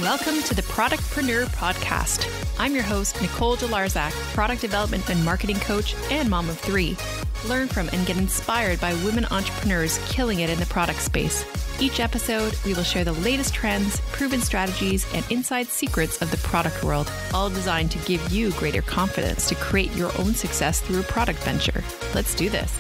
Welcome to the Productpreneur Podcast. I'm your host, Nicole Delarzak, product development and marketing coach and mom of three. Learn from and get inspired by women entrepreneurs killing it in the product space. Each episode, we will share the latest trends, proven strategies, and inside secrets of the product world, all designed to give you greater confidence to create your own success through a product venture. Let's do this.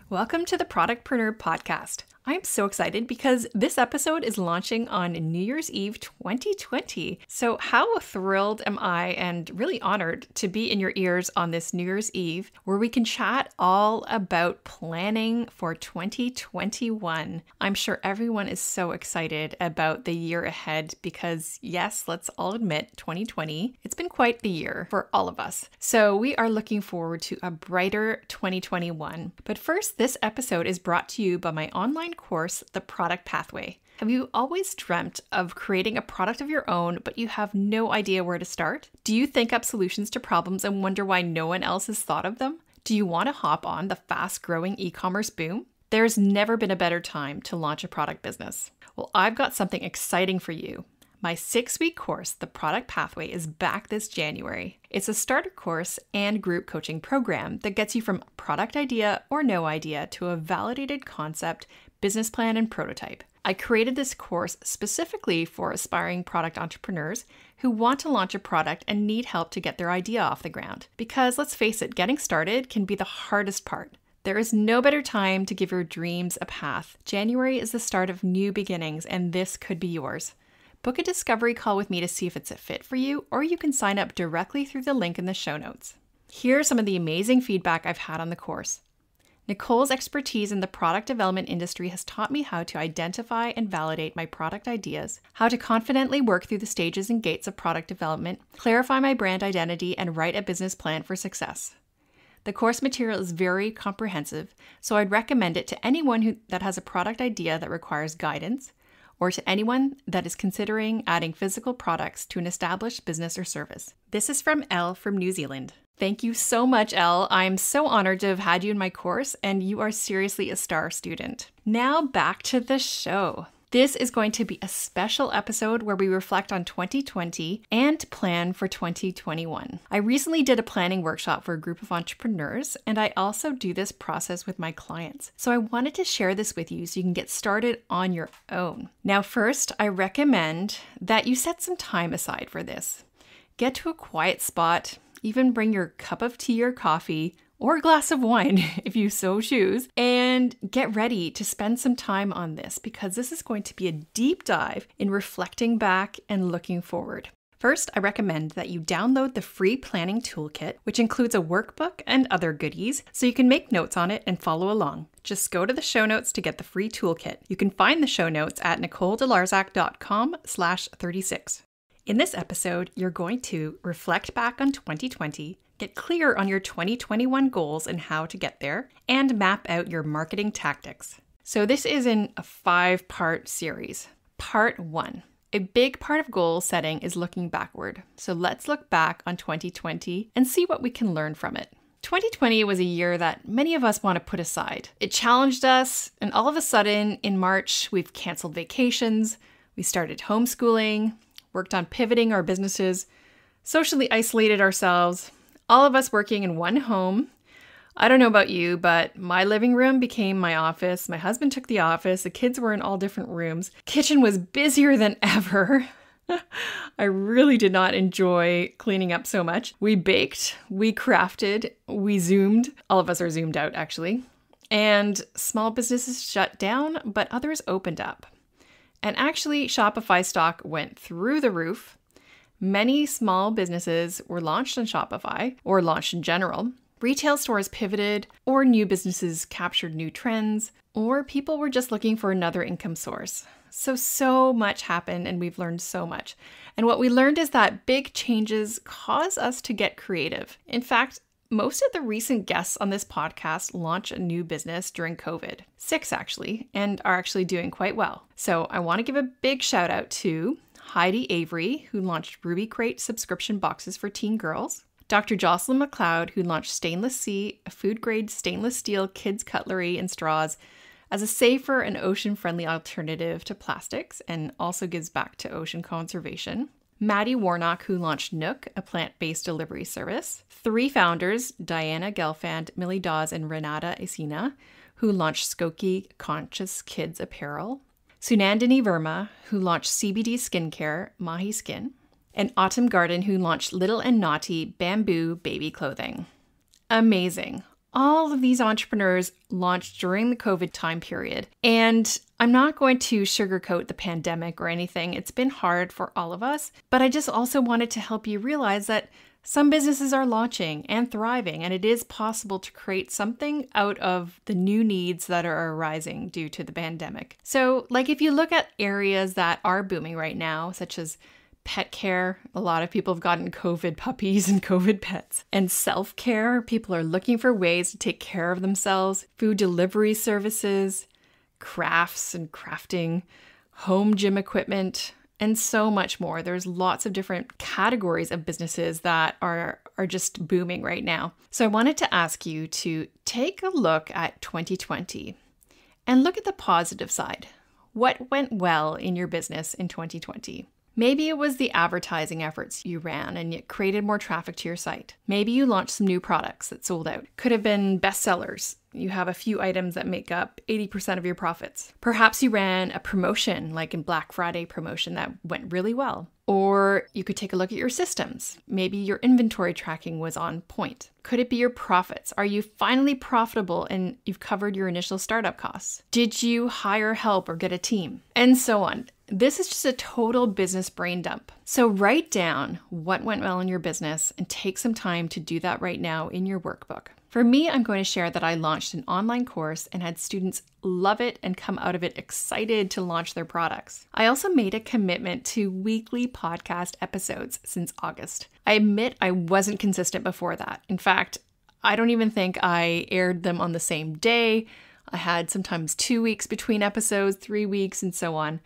Welcome to the Productpreneur Podcast. I'm so excited because this episode is launching on New Year's Eve 2020. So how thrilled am I and really honored to be in your ears on this New Year's Eve where we can chat all about planning for 2021. I'm sure everyone is so excited about the year ahead because yes, let's all admit 2020, it's been quite the year for all of us. So we are looking forward to a brighter 2021. But first, this episode is brought to you by my online course, The Product Pathway. Have you always dreamt of creating a product of your own, but you have no idea where to start? Do you think up solutions to problems and wonder why no one else has thought of them? Do you want to hop on the fast-growing e-commerce boom? There's never been a better time to launch a product business. Well, I've got something exciting for you. My 6-week course, The Product Pathway, is back this January. It's a starter course and group coaching program that gets you from product idea or no idea to a validated concept, business plan, and prototype. I created this course specifically for aspiring product entrepreneurs who want to launch a product and need help to get their idea off the ground. Because let's face it, getting started can be the hardest part. There is no better time to give your dreams a path. January is the start of new beginnings, and this could be yours. Book a discovery call with me to see if it's a fit for you, or you can sign up directly through the link in the show notes. Here's some of the amazing feedback I've had on the course. Nicole's expertise in the product development industry has taught me how to identify and validate my product ideas, how to confidently work through the stages and gates of product development, clarify my brand identity, and write a business plan for success. The course material is very comprehensive, so I'd recommend it to anyone that has a product idea that requires guidance, or to anyone that is considering adding physical products to an established business or service. This is from Elle from New Zealand. Thank you so much, Elle. I'm so honored to have had you in my course, and you are seriously a star student. Now back to the show. This is going to be a special episode where we reflect on 2020 and plan for 2021. I recently did a planning workshop for a group of entrepreneurs, and I also do this process with my clients. So I wanted to share this with you so you can get started on your own. Now, first, I recommend that you set some time aside for this. Get to a quiet spot, even bring your cup of tea or coffee, or a glass of wine if you so choose, and get ready to spend some time on this because this is going to be a deep dive in reflecting back and looking forward. First, I recommend that you download the free planning toolkit, which includes a workbook and other goodies, so you can make notes on it and follow along. Just go to the show notes to get the free toolkit. You can find the show notes at nicoledelarzak.com/36. In this episode, you're going to reflect back on 2020, get clear on your 2021 goals and how to get there, and map out your marketing tactics. So this is in a 5-part series. Part 1. A big part of goal setting is looking backward. So let's look back on 2020 and see what we can learn from it. 2020 was a year that many of us want to put aside. It challenged us, and all of a sudden, in March, we've canceled vacations, we started homeschooling, worked on pivoting our businesses, socially isolated ourselves, all of us working in one home. I don't know about you, but my living room became my office. My husband took the office. The kids were in all different rooms. Kitchen was busier than ever. I really did not enjoy cleaning up so much. We baked, we crafted, we Zoomed. All of us are Zoomed out, actually. And small businesses shut down, but others opened up. And actually, Shopify stock went through the roof. Many small businesses were launched on Shopify, or launched in general. Retail stores pivoted, or new businesses captured new trends, or people were just looking for another income source. So much happened, and we've learned so much. And what we learned is that big changes cause us to get creative. In fact, most of the recent guests on this podcast launched a new business during COVID. 6 actually, and are actually doing quite well. So I want to give a big shout out to Heidi Avery, who launched Ruby Crate subscription boxes for teen girls. Dr. Jocelyn McLeod, who launched Stainless Sea, a food-grade stainless steel kids' cutlery and straws as a safer and ocean-friendly alternative to plastics and also gives back to ocean conservation. Maddie Warnock, who launched Nook, a plant-based delivery service. 3 founders, Diana Gelfand, Millie Dawes, and Renata Esina, who launched Skokie Conscious Kids Apparel. Sunandini Verma, who launched CBD skincare, Mahi Skin. And Autumn Garden, who launched Little and Naughty bamboo baby clothing. Amazing. All of these entrepreneurs launched during the COVID time period. And I'm not going to sugarcoat the pandemic or anything. It's been hard for all of us. But I just also wanted to help you realize that some businesses are launching and thriving, and it is possible to create something out of the new needs that are arising due to the pandemic. So, like if you look at areas that are booming right now, such as pet care, a lot of people have gotten COVID puppies and COVID pets. And self-care, people are looking for ways to take care of themselves. Food delivery services, crafts and crafting, home gym equipment, and so much more. There's lots of different categories of businesses that are just booming right now. So I wanted to ask you to take a look at 2020 and look at the positive side. What went well in your business in 2020? Maybe it was the advertising efforts you ran and it created more traffic to your site. Maybe you launched some new products that sold out. Could have been bestsellers. You have a few items that make up 80% of your profits. Perhaps you ran a promotion, like in Black Friday promotion, that went really well. Or you could take a look at your systems. Maybe your inventory tracking was on point. Could it be your profits? Are you finally profitable and you've covered your initial startup costs? Did you hire help or get a team? And so on. This is just a total business brain dump. So write down what went well in your business and take some time to do that right now in your workbook. For me, I'm going to share that I launched an online course and had students love it and come out of it excited to launch their products. I also made a commitment to weekly podcast episodes since August. I admit I wasn't consistent before that. In fact, I don't even think I aired them on the same day. I had sometimes 2 weeks between episodes, 3 weeks, and so on.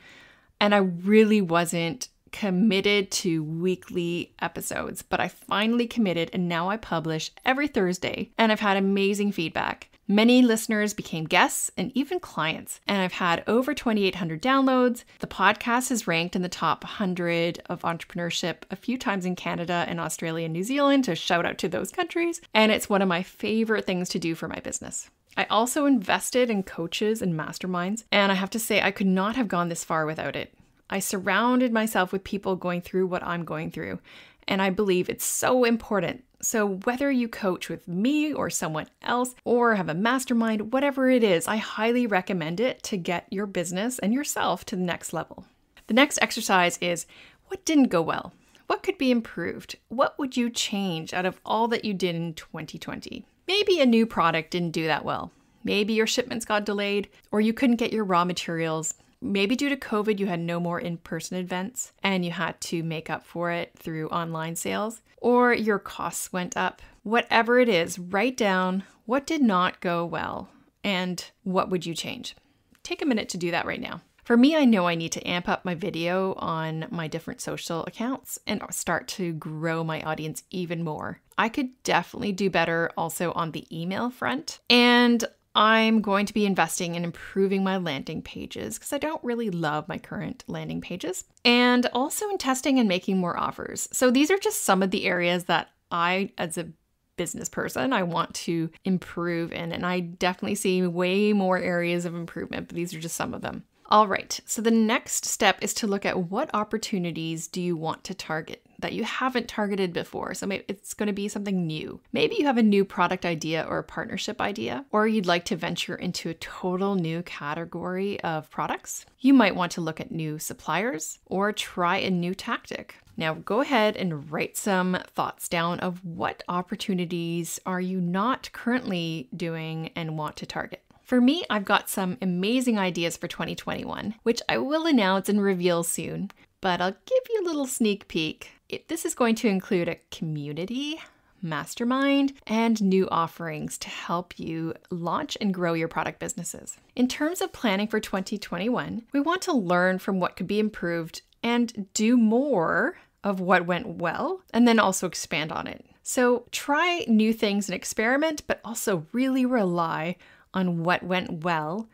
And I really wasn't committed to weekly episodes, but I finally committed and now I publish every Thursday and I've had amazing feedback. Many listeners became guests and even clients, and I've had over 2,800 downloads. The podcast is ranked in the top 100 of entrepreneurship a few times in Canada and Australia and New Zealand, to shout out to those countries. And it's one of my favorite things to do for my business. I also invested in coaches and masterminds, and I have to say I could not have gone this far without it. I surrounded myself with people going through what I'm going through, and I believe it's so important. So whether you coach with me or someone else or have a mastermind, whatever it is, I highly recommend it to get your business and yourself to the next level. The next exercise is, what didn't go well? What could be improved? What would you change out of all that you did in 2020? Maybe a new product didn't do that well. Maybe your shipments got delayed, or you couldn't get your raw materials. Maybe due to COVID, you had no more in-person events and you had to make up for it through online sales, or your costs went up. Whatever it is, write down what did not go well and what would you change. Take a minute to do that right now. For me, I know I need to amp up my video on my different social accounts and start to grow my audience even more. I could definitely do better also on the email front. And I'm going to be investing in improving my landing pages because I don't really love my current landing pages. And also in testing and making more offers. So these are just some of the areas that I, as a business person, I want to improve in. And I definitely see way more areas of improvement, but these are just some of them. All right, so the next step is to look at what opportunities do you want to target that you haven't targeted before. So maybe it's going to be something new. Maybe you have a new product idea or a partnership idea, or you'd like to venture into a total new category of products. You might want to look at new suppliers or try a new tactic. Now go ahead and write some thoughts down of what opportunities are you not currently doing and want to target. For me, I've got some amazing ideas for 2021, which I will announce and reveal soon, but I'll give you a little sneak peek. This is going to include a community, mastermind, and new offerings to help you launch and grow your product businesses. In terms of planning for 2021, we want to learn from what could be improved and do more of what went well, and then also expand on it. So try new things and experiment, but also really rely on what went well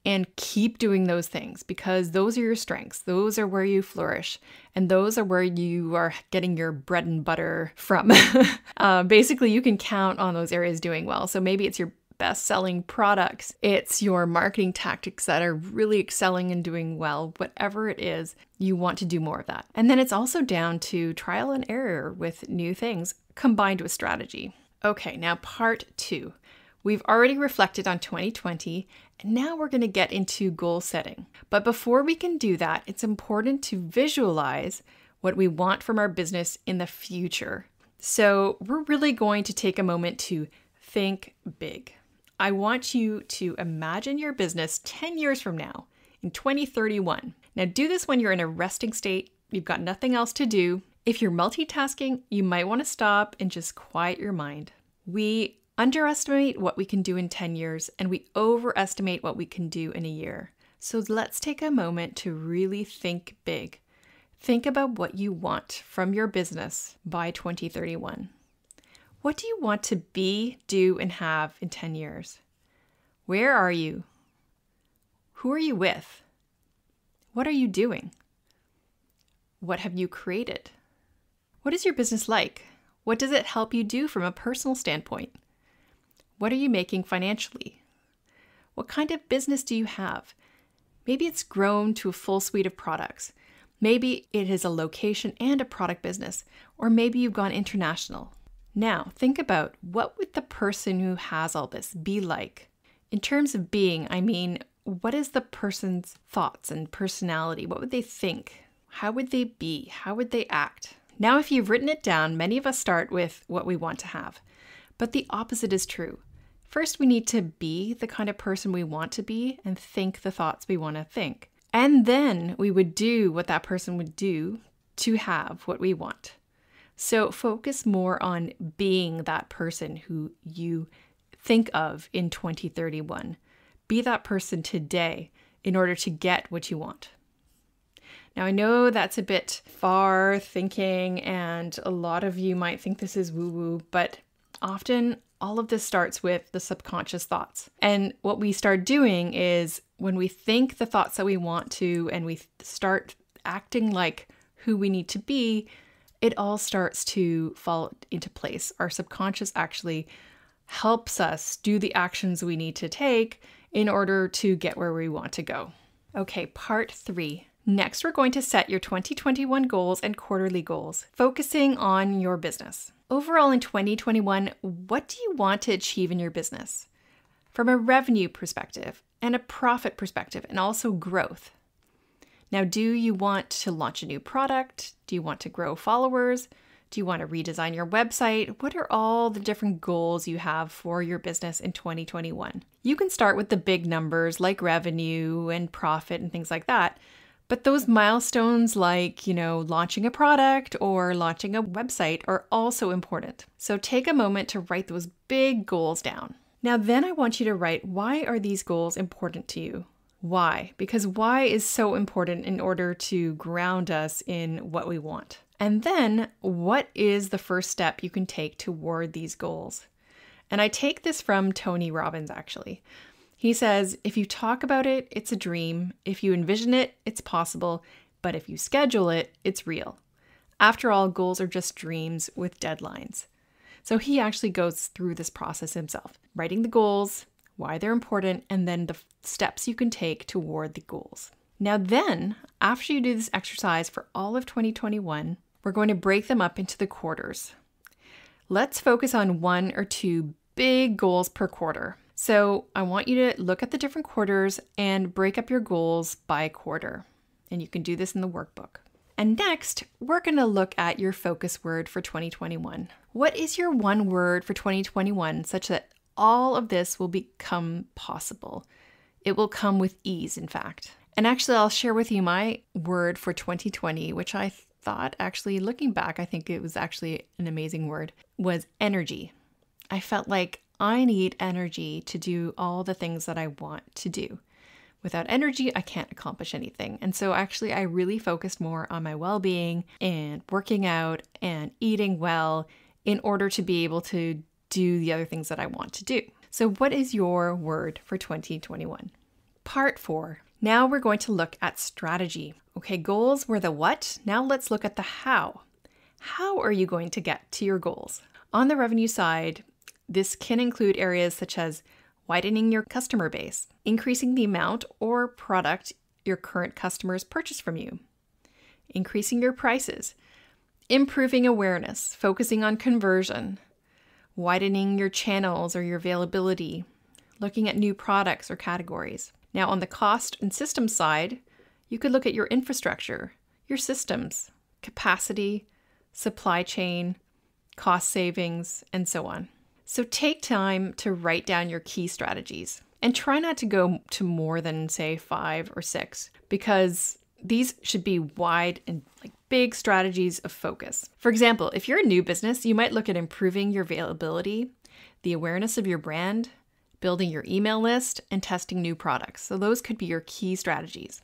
and keep doing those things because those are your strengths. Those are where you flourish, and those are where you are getting your bread and butter from. Basically, you can count on those areas doing well. So maybe it's your best-selling products, it's your marketing tactics that are really excelling and doing well. Whatever it is, you want to do more of that. And then it's also down to trial and error with new things combined with strategy. Okay, now part 2. We've already reflected on 2020, and now we're going to get into goal setting. But before we can do that, it's important to visualize what we want from our business in the future. So we're really going to take a moment to think big. I want you to imagine your business 10 years from now, in 2031. Now do this when you're in a resting state, you've got nothing else to do. If you're multitasking, you might want to stop and just quiet your mind. We underestimate what we can do in 10 years, and we overestimate what we can do in a year. So let's take a moment to really think big. Think about what you want from your business by 2031. What do you want to be, do, and have in 10 years? Where are you? Who are you with? What are you doing? What have you created? What is your business like? What does it help you do from a personal standpoint? What are you making financially? What kind of business do you have? Maybe it's grown to a full suite of products. Maybe it is a location and a product business, or maybe you've gone international. Now, think about what would the person who has all this be like? In terms of being, I mean, what is the person's thoughts and personality? What would they think? How would they be? How would they act? Now, if you've written it down, many of us start with what we want to have, but the opposite is true. First, we need to be the kind of person we want to be and think the thoughts we want to think. And then we would do what that person would do to have what we want. So focus more on being that person who you think of in 2031. Be that person today in order to get what you want. Now, I know that's a bit far thinking, and a lot of you might think this is woo-woo, but often all of this starts with the subconscious thoughts. And what we start doing is when we think the thoughts that we want to, and we start acting like who we need to be, it all starts to fall into place. Our subconscious actually helps us do the actions we need to take in order to get where we want to go. Okay, part 3. Next, we're going to set your 2021 goals and quarterly goals, focusing on your business. Overall in 2021, what do you want to achieve in your business? From a revenue perspective and a profit perspective, and also growth. Now, do you want to launch a new product? Do you want to grow followers? Do you want to redesign your website? What are all the different goals you have for your business in 2021? You can start with the big numbers like revenue and profit and things like that. But those milestones like, launching a product or launching a website are also important. So take a moment to write those big goals down. Now, then I want you to write, why are these goals important to you? Why? Because why is so important in order to ground us in what we want. And then what is the first step you can take toward these goals? And I take this from Tony Robbins, actually. He says, if you talk about it, it's a dream. If you envision it, it's possible. But if you schedule it, it's real. After all, goals are just dreams with deadlines. So he actually goes through this process himself, writing the goals, why they're important, and then the steps you can take toward the goals. Now then, after you do this exercise for all of 2021, we're going to break them up into the quarters. Let's focus on 1 or 2 big goals per quarter. So I want you to look at the different quarters and break up your goals by quarter. And you can do this in the workbook. And next, we're going to look at your focus word for 2021. What is your one word for 2021 such that all of this will become possible? It will come with ease, in fact. And actually, I'll share with you my word for 2020, which I thought, actually, looking back, I think it was actually an amazing word, was energy. I felt like I need energy to do all the things that I want to do. Without energy, I can't accomplish anything. And so actually, I really focused more on my well-being and working out and eating well in order to be able to do the other things that I want to do. So what is your word for 2021? Part 4. Now we're going to look at strategy. Okay, goals were the what. Now let's look at the how. How are you going to get to your goals? On the revenue side, this can include areas such as widening your customer base, increasing the amount or product your current customers purchase from you, increasing your prices, improving awareness, focusing on conversion, widening your channels or your availability, looking at new products or categories. Now, on the cost and systems side, you could look at your infrastructure, your systems, capacity, supply chain, cost savings, and so on. So take time to write down your key strategies and try not to go to more than, say, 5 or 6, because these should be wide and big strategies of focus. For example, if you're a new business, you might look at improving your availability, the awareness of your brand, building your email list, and testing new products. So those could be your key strategies.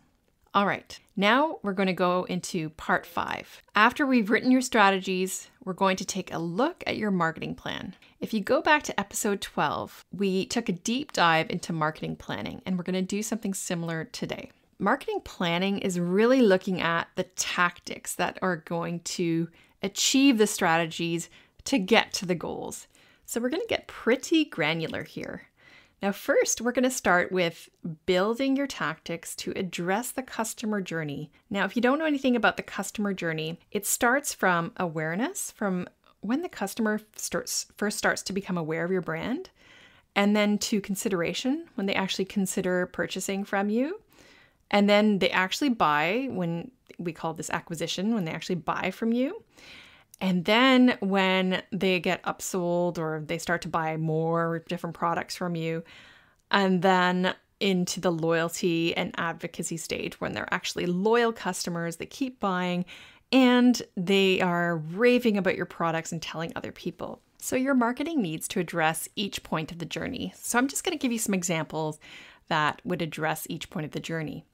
All right, now we're going to go into part 5. After we've written your strategies, we're going to take a look at your marketing plan. If you go back to episode 12, we took a deep dive into marketing planning, and we're going to do something similar today. Marketing planning is really looking at the tactics that are going to achieve the strategies to get to the goals. So we're going to get pretty granular here. Now, first, we're going to start with building your tactics to address the customer journey. Now, if you don't know anything about the customer journey, it starts from awareness, from when the customer first starts to become aware of your brand, and then to consideration, when they actually consider purchasing from you, and then they actually buy, when we call this acquisition, when they actually buy from you. And then when they get upsold or they start to buy more different products from you, and then into the loyalty and advocacy stage when they're actually loyal customers, they keep buying and they are raving about your products and telling other people. So your marketing needs to address each point of the journey. So I'm just going to give you some examples that would address each point of the journey.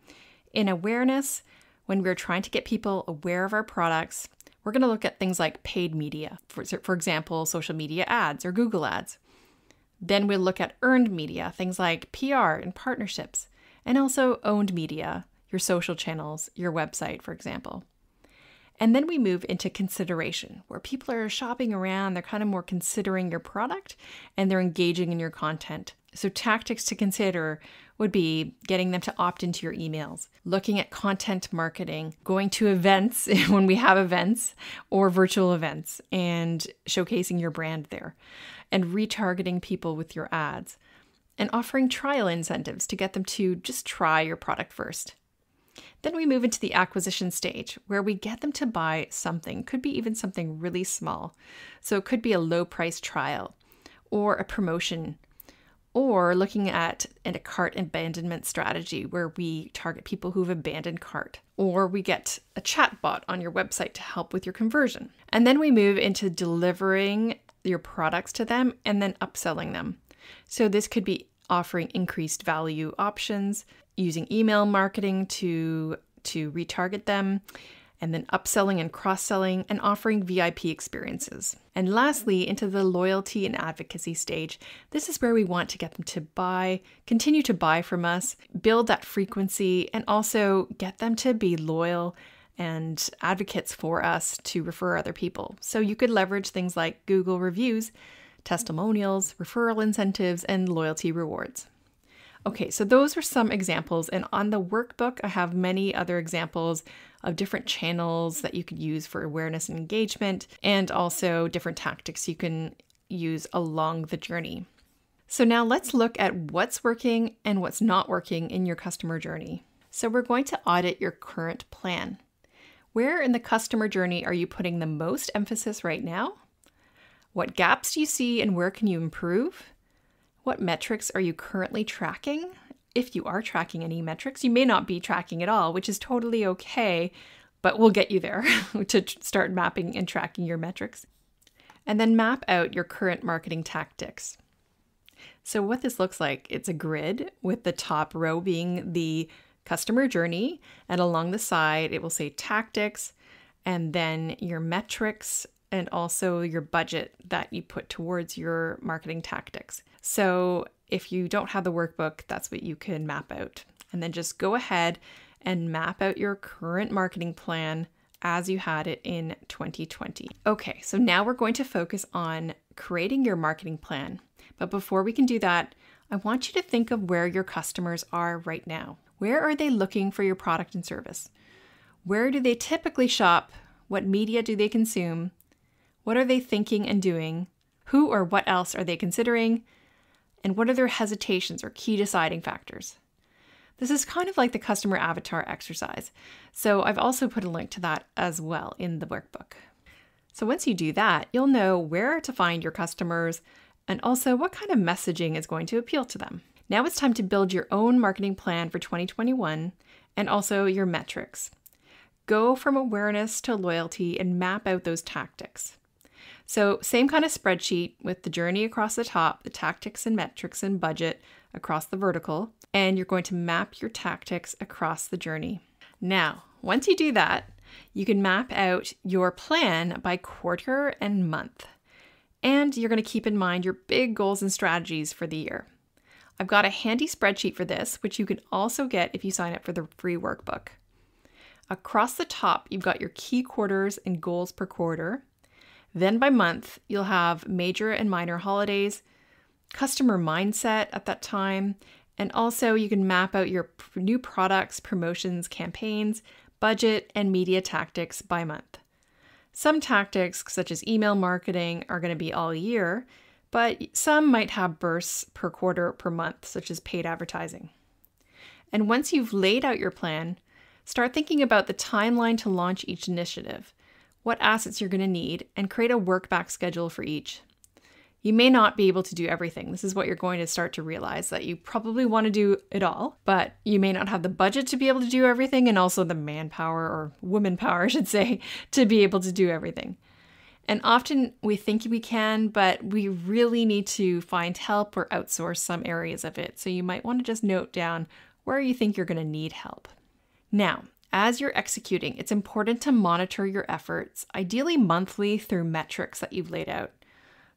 In awareness, when we're trying to get people aware of our products, we're going to look at things like paid media, for example, social media ads or Google ads. Then we'll look at earned media, things like PR and partnerships, and also owned media, your social channels, your website, for example. And then we move into consideration, where people are shopping around, they're kind of more considering your product and they're engaging in your content. So tactics to consider would be getting them to opt into your emails, looking at content marketing, going to events when we have events or virtual events and showcasing your brand there, and retargeting people with your ads, and offering trial incentives to get them to just try your product first. Then we move into the acquisition stage where we get them to buy something, could be even something really small. So it could be a low price trial or a promotion, or looking at a cart abandonment strategy where we target people who've abandoned cart, or we get a chat bot on your website to help with your conversion. And then we move into delivering your products to them and then upselling them. So this could be offering increased value options, using email marketing to retarget them, and then upselling and cross-selling and offering VIP experiences. And lastly, into the loyalty and advocacy stage, this is where we want to get them to buy, continue to buy from us, build that frequency, and also get them to be loyal and advocates for us to refer other people. So you could leverage things like Google reviews, testimonials, referral incentives, and loyalty rewards. Okay, so those are some examples, and on the workbook, I have many other examples of different channels that you could use for awareness and engagement, and also different tactics you can use along the journey. So now let's look at what's working and what's not working in your customer journey. So we're going to audit your current plan. Where in the customer journey are you putting the most emphasis right now? What gaps do you see and where can you improve? What metrics are you currently tracking? If you are tracking any metrics, you may not be tracking at all, which is totally okay, but we'll get you there to start mapping and tracking your metrics. And then map out your current marketing tactics. So what this looks like, it's a grid with the top row being the customer journey, and along the side, it will say tactics, and then your metrics, and also your budget that you put towards your marketing tactics. So if you don't have the workbook, that's what you can map out and then just go ahead and map out your current marketing plan as you had it in 2020. Okay, so now we're going to focus on creating your marketing plan. But before we can do that, I want you to think of where your customers are right now. Where are they looking for your product and service? Where do they typically shop? What media do they consume? What are they thinking and doing? Who or what else are they considering? And what are their hesitations or key deciding factors? This is kind of like the customer avatar exercise. So I've also put a link to that as well in the workbook. So once you do that, you'll know where to find your customers and also what kind of messaging is going to appeal to them. Now it's time to build your own marketing plan for 2021 and also your metrics. Go from awareness to loyalty and map out those tactics. So same kind of spreadsheet with the journey across the top, the tactics and metrics and budget across the vertical, and you're going to map your tactics across the journey. Now, once you do that, you can map out your plan by quarter and month. And you're going to keep in mind your big goals and strategies for the year. I've got a handy spreadsheet for this, which you can also get if you sign up for the free workbook. Across the top, you've got your key quarters and goals per quarter. Then by month, you'll have major and minor holidays, customer mindset at that time, and also you can map out your new products, promotions, campaigns, budget, and media tactics by month. Some tactics, such as email marketing, are going to be all year, but some might have bursts per quarter, per month, such as paid advertising. And once you've laid out your plan, start thinking about the timeline to launch each initiative, what assets you're going to need, and create a work-back schedule for each. You may not be able to do everything. This is what you're going to start to realize, that you probably want to do it all, but you may not have the budget to be able to do everything, and also the manpower, or woman power, I should say, to be able to do everything. And often we think we can, but we really need to find help or outsource some areas of it. So you might want to just note down where you think you're going to need help. Now, as you're executing, it's important to monitor your efforts, ideally monthly through metrics that you've laid out.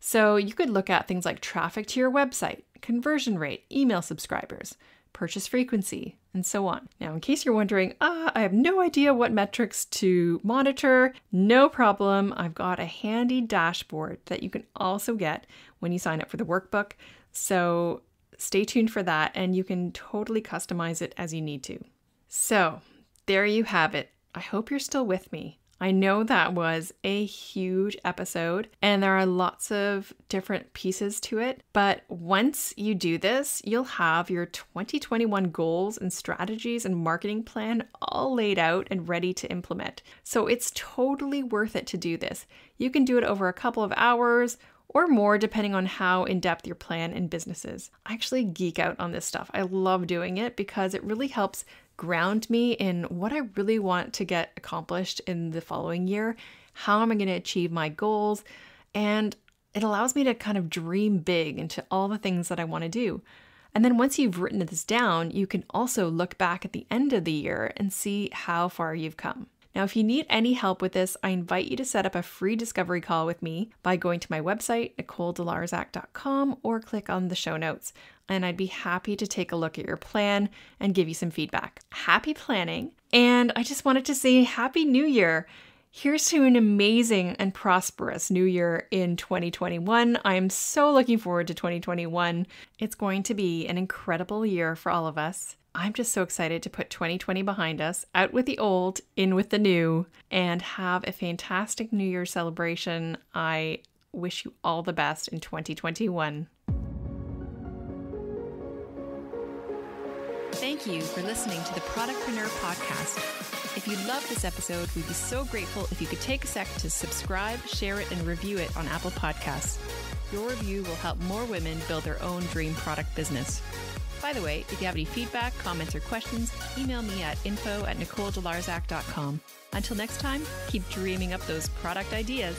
So you could look at things like traffic to your website, conversion rate, email subscribers, purchase frequency, and so on. Now, in case you're wondering, I have no idea what metrics to monitor, no problem. I've got a handy dashboard that you can also get when you sign up for the workbook. So stay tuned for that, and you can totally customize it as you need to. So there you have it. I hope you're still with me. I know that was a huge episode and there are lots of different pieces to it, but once you do this, you'll have your 2021 goals and strategies and marketing plan all laid out and ready to implement. So it's totally worth it to do this. You can do it over a couple of hours or more depending on how in-depth your plan and business is. I actually geek out on this stuff. I love doing it because it really helps ground me in what I really want to get accomplished in the following year. How am I going to achieve my goals? And it allows me to kind of dream big into all the things that I want to do. And then once you've written this down, you can also look back at the end of the year and see how far you've come. Now, if you need any help with this, I invite you to set up a free discovery call with me by going to my website, NicoleDeLarzac.com, or click on the show notes. And I'd be happy to take a look at your plan and give you some feedback. Happy planning. And I just wanted to say Happy New Year. Here's to an amazing and prosperous new year in 2021. I am so looking forward to 2021. It's going to be an incredible year for all of us. I'm just so excited to put 2020 behind us, out with the old, in with the new, and have a fantastic New Year celebration. I wish you all the best in 2021. Thank you for listening to the Productpreneur Podcast. If you loved this episode, we'd be so grateful if you could take a sec to subscribe, share it, and review it on Apple Podcasts. Your review will help more women build their own dream product business. By the way, if you have any feedback, comments, or questions, email me at info@NicoleDeLarzac.com. Until next time, keep dreaming up those product ideas.